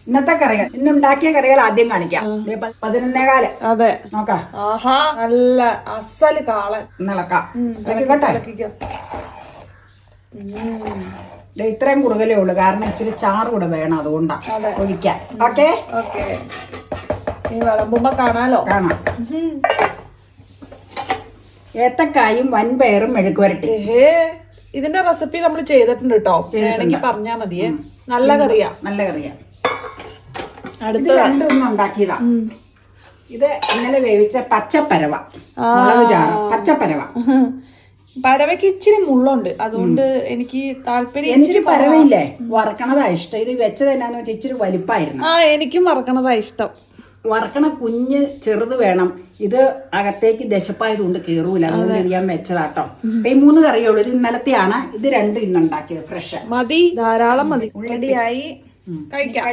ഇന്നത്തെ കറികൾ ഇന്നുണ്ടാക്കിയ കറികൾ ആദ്യം കാണിക്കാം. 11:15. അതെ, നോക്കാം. ആഹാ, നല്ല അസല് കാളൻ. ഇളക്കാം. ഇത്രയും കുറുകലേ ഉള്ളു, കാരണം ഇച്ചിരി ചാറ് കൂടെ വേണം, അതുകൊണ്ടാ ഒഴിക്കാൻ. ഓക്കെ ഓക്കെ, ഈ വിളമ്പുമ്പോ കാണാലോ. കാണാം. ഏത്തക്കായും വൻപയറും മെഴുക്കുവരട്ടി. ഇതിന്റെ റെസിപ്പി നമ്മൾ ചെയ്തിട്ടുണ്ട് കേട്ടോ, വേണമെങ്കിൽ പറഞ്ഞാ മതിയേ. നല്ല കറിയാ, നല്ല കറിയാ. അടുത്ത രണ്ടും ഉണ്ടാക്കിയതാ. ഇത് ഇന്നലെ വേവിച്ച പച്ചപ്പരവ, മുളക് ചാറ്. പച്ചപ്പരവ, പരവയ്ക്ക് ഇച്ചിരി മുള്ളുണ്ട്, അതുകൊണ്ട് എനിക്ക് താല്പര്യം. എനിക്ക് പരവയില്ലേ വറക്കണതാ ഇഷ്ടം. ഇത് വെച്ചത് എന്നാന്ന് വെച്ചാൽ ഇച്ചിരി വലിപ്പായിരുന്നു. എനിക്കും വറക്കണതാ ഇഷ്ടം. വറക്കണ കുഞ്ഞ് ചെറുത് വേണം. ഇത് അകത്തേക്ക് ദശപ്പായതുകൊണ്ട് കേറൂല, അതുകൊണ്ട് ഞാൻ വെച്ചതാട്ടോ. ഈ 3 കറിയുള്ളൂ. ഇത് ഇന്നലത്തെയാണ്. ഇത് രണ്ടും ഇന്നുണ്ടാക്കിയത് ഫ്രഷ്. മതി, ധാരാളം മതി. റെഡിയായി കഴിക്കാം.